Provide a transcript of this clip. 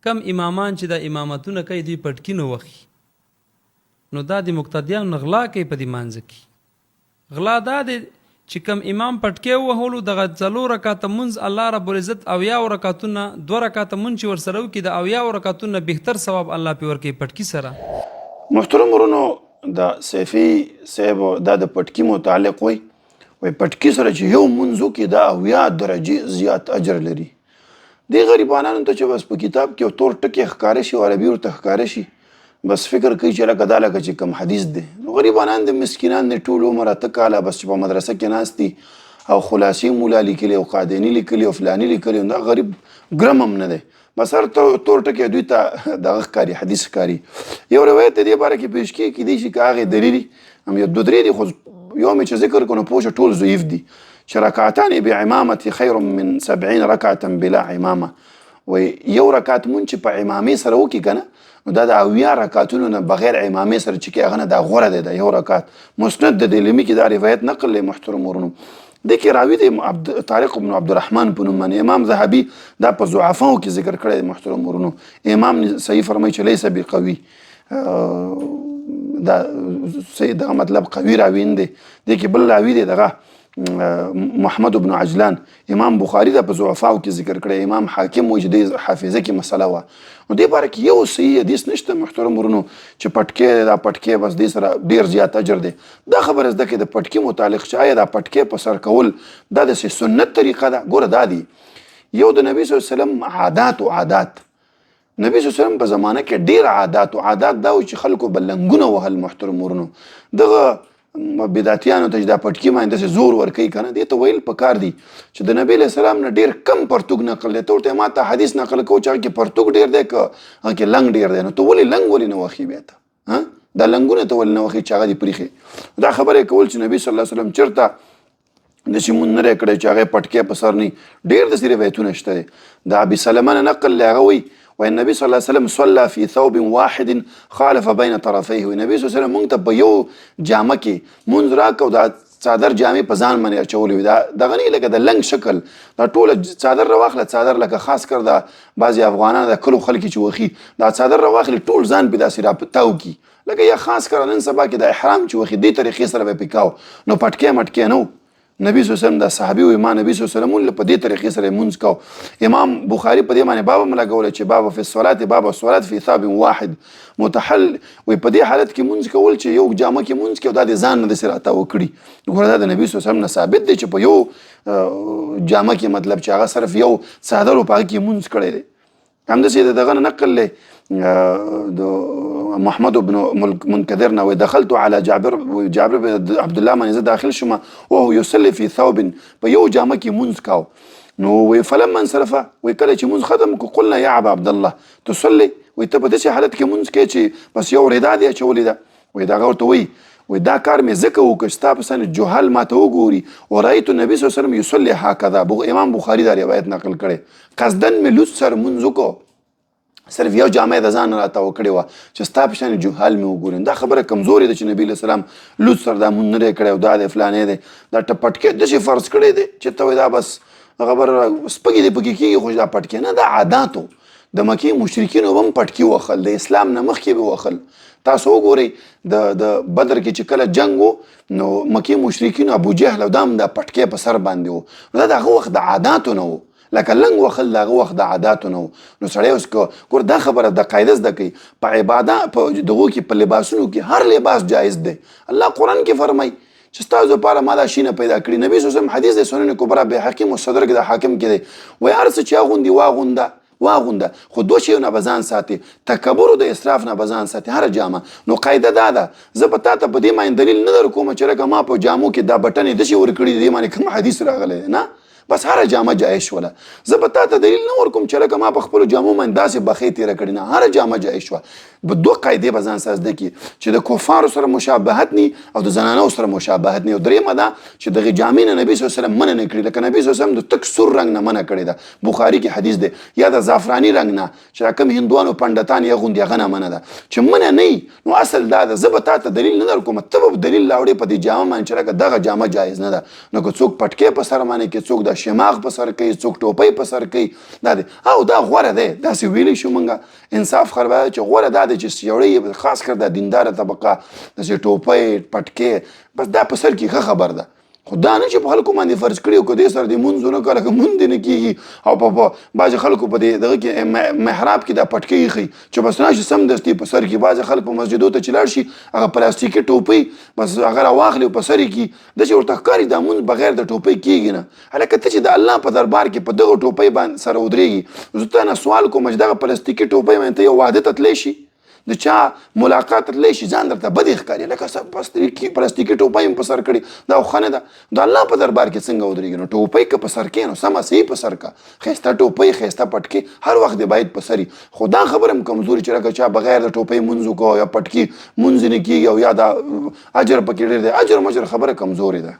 کم امامان چې د امامتونه کوي دوی پټکي نه وخي، نو دا د مقتدیانو نه غلا کوي په دې مانځه کې. غلا دا دی چې کم امام پټکی وهلو دغه 4 رکعاته منځ الله رب العزت 80 رکعتونه 2 رکعاته منځ چې ورسره وکړي د 80 رکعتونه بهتر ثواب الله پې ورکوي پټکي سره. محترم ورونو د سیفي صاحب دا د پټکي متعلق وایي پټکي سره چې یو منځ وکړي دا 80 درجې زیات اجر لري. دې غریبانانو ته چې بس په کتاب کې یو تور ټکی ښکاره شي او عربي ورته ښکاره شي، بس فکر کوي چې لکه دا لکه چې کوم حدیث دی. نو غریبانان د مسکینان د ټول عمر 8 کاله بس چې په مدرسه کې ناست دي او خلاصي مولا لیکلي او قادیني لیکلي او فلاني لیکلي، دا غریب ګرم هم نه دی، بس هر تور ټکی دوی ته دغه ښکاري، حدیث ښکاري. یو روایت د دې باره کې پیش کیږي، کیدای شي که هغې دلیل هم یو 2-3 دي، خو یو مې چې ذکر کړو پوه شه ټول ضعیف دي. چې رکعتان بعمامة خیر من 70 رکعة بلا عمامه، وایي یو رکعت مونځ چې په عمامې سره وکړي که نه، نو دا د 80 رکعتونو نه بغیر عمامې سره چې کوي هغه نه دا غوره دی. دا یو رکعت مسند د دیلمي کې دا روایت نقل دی. محترم ورونو دې کې راوي دی طارق بن عبدالرحمن په نوم باندې، امام ذهبي دا په ضعفاو کې ذکر کړی دی. محترم ورونو امام صحیح فرمایي چې لیس بقوي، دا دغه مطلب قوي راوي نه دی. دې کې بل راوي دی دغه محمد بن عجلان، امام بخاري دا په ضعفاو کې ذکر کړی، امام حاکم وایي چې د حافظه کې مسله وه. نو دې باره کې یو صحیح حدیث نشته محترم ورونو چې پټکی دا پټکی بس دې سره ډېر زیات اجر دی. دا خبره زده کړئ د پټکي متعلق چې آیا دا پټکی په سر کول دا د سنت طریقه ده. ګوره دا دی یو د نبي صلی الله علیه وسلم عادات او عادات، نبی صلی الله علیه وسلم په زمانه کې ډېر عادات او عادات دا و چې خلکو به لنګونه وهل. محترم ورونو دغه بدعتیانو ته چې دا پټکي باندې داسې زور ورکوي که نه، دې ته ویل پکار دي چې د نبي علیه السلام نه ډېر کم پرتوګ نقل دی. ته ورته ما ته حدیث نقل کوو چې هغه کې پرتوګ ډېر دی که هغه کې لنګ ډېر دی، نو ته ولې لنګ ولې نه وخي بیا ته دا لنګونه ته ولې نه وخي چې هغه دې پرېښې. دا خبره یې کول چې نبي صلی الله علیه وسلم چېرته داسې مونځ نه دی کړی چې هغه پټکی په سر نه، ډېر داسې روایتونه شته دی. د ابي سلمه نه نقل دی، هغه وایي والنبي صلی الله علیه وسلم صلى في ثوب واحد خالف بين طرفيه. نبی صلی الله علیه وسلم مونږ ته په یو جامه کې مونځ راکړو، دا څادر جامې په ځان باندې اچولې وي، دغه نه لکه د لنګ شکل، دا ټوله څادر راواخله. څادر لکه خاص کر د بعضې افغانان د کلو خلک چې وخي دا څادر راواخلي ټول ځان پې داسې راپتاو کړي، لکه یا خاص کر نن سبا کې د احرام چې وخي دې طریقې سره به یې پکاو. نو پټکی مټکی نه و. نبی صلی الله علیه وسلم دا صحابي وي ما نبی صلی الله علیه وسلم په دې طریقې سره مونځ کو. امام بخاري په دې باندې باب هم لګولی چې باب فی الصلاة باب الصلاة فی ثوب واحد متحل، وایي په دې حالت کې مونځ کول چې یو جامه کې مونځ کوي دا د ځان نه داسې راته وکړي. ګوره دا د نبي صلی الله علیه وسلم نه ثابت دی چې په یو جامه کې مطلب چې هغه صرف یو څادر و په هغه کې مونځ کړی دی. همداسې د دغه نه نقل دی محمد بن منکدر نه، دخلت على جابر بن عبد الله باندې زه داخل شوم وهو يصلي في ثوب، په یو جامه کې مونځ کاو. نو وی فلما انصرف، وی کله چې مونځ ختم کو قلنا یا ابا عبد الله تصلي، وی ته په داسې حالت کې مونځ کوې چې بس یو ردا دی اچولې ده. وی دغه ورته وی دا کار مې ځکه وکړ ستا په سن جهل ما ته وګوري ورأیت النبي صلی الله علیه وسلم یصلي هکذا. امام بخاري دا روایت نقل کړی، قصدن مې لوڅ سر مونځ وکړو، صرف یو جامه د ځان راته وکړې وه چې ستا په شان جهال مې وګورم. دا خبره کمزورې ده چې نبي علیه السلام لوڅ سر دا مونځ نه دی کړی او دا دی فلانې دی، دا پټکی داسې فرض کړی دی چې ته وایي دا بس خبره سپکې دی پکې کېږي، خو دا پټکی نه، دا عاداتو د مکې مشرکینو به هم پټکي وخل، د اسلام نه مخکې به وخل. تاسو وګورئ د بدر کې چې کله جنګ و نو مکې مشرکینو ابو جهل او دا هم دا پټکی په سر باندې و، نو دا هغه وخت د عاداتو نه و، لکه لنګ وخل د هغه وخت د عاداتو نه و. نو سړی اوس ګور دا خبره د قاعده زده کوي په عبادت په دغو کې په لباسونو کې هر لباس جایز دی. الله قرآن کې فرمایي چې ستاسو لپاره ما دا شینه پیدا کړي. نبی صلی الله علیه وسلم حدیث د سنن کبرا بهقي مستدرک د حاکم کې دی، وایي هر څه چې اغوندي واغونده، خو دوه شیونه به ځان ساتي، تکبر د اسراف نه به ځان ساتي هر جامه. نو قاعده دا ده زه به تا ته په دې باندې دلیل نه در کوم چې لکه ما په جامو کې دا بټنې داسې ورکړي دي دې باندې کوم حدیث راغلی دی، نه، بس هر جامه جایز شوله. زه به تا ته دلیل نه ورکوم چې لکه ما په خپلو جامو باندې داسې بخې تېره کړې، نه، هر جامه جایز شوه. به دوه قاعدې به ځان سره زده کړي چې د کفارو سره مشابهت نی او د زنانو سره مشابهت نی. او درېیمه دا چې دغې جامې نه نبي صلی الله علیه وسلم منع نه کړي، لکه نبي صلی الله علیه وسلم د تک سور رنګ نه منع کړې ده، بخاري کې حدیث دی، یا د زعفراني رنګ نه چې کوم هندوانو پنډتان یې اغوندي هغه نه منع ده، چې منع نه وي. نو اصل دا ده زه به تا ته دلیل نه در کوم، ته به دلیل راوړې په دې جامه باندې چې لکه دغه جامه جایز نه ده. نو که څوک پټکی په سر باندې کې څوک دا شماغ په سر کوي، څوک ټوپۍ په سر کوي. دا دی او دا غوره دی. داسې ویلی شو موږ انصاف خبره چې غوره دا دی چې سړی خاص کر د دینداره طبقه داسې ټوپۍ پټکې بس دا په سر کې ښه خبر ده. خو دا نه چې په خلکو باندې فرض کړي او که دې سره دې مونځ ونه کړه لکه مونځ دې نه کېږي او په بعضې خلکو په دې دغه کې محراب کې دا پټکۍ ایښي چې بس راشي سمدستي په سر کې. بعضې خلک په مسجدو ته چې لاړ شي هغه پلاستیکي ټوپۍ بس هغه راواخلي او په سر یې کړي داسې ورته ښکاري دا مونځ بغیر د ټوپۍ کېږي نه. هلکه ته چې د الله په دربار کې په دغه ټوپۍ باندې سره ودرېږي زه تا نه سوال کوم چې دغه پلاستیکي ټوپۍ باندې ته یو واده ته تللی شي، د چا ملاقات تللی شي، ځان درته بدې ښکاري لکه پلاستیکي ټوپۍ هم په سر کړي. دا خو ښه نه ده. د الله په دربار کې څنګه ودرېږي؟ نو ټوپۍ که په سر کې نو سمه صحیح په سر کا، ښایسته ټوپۍ ښایسته پټکې هر وخت دې باید په سر وي. خو دا خبره هم کمزوري چې لکه چا بغیر د ټوپۍ مونځ وکړو یا پټکي مونځ نه کېږي او یا دا اجر پکې ډېر دی. اجر مجر خبره کمزورې ده.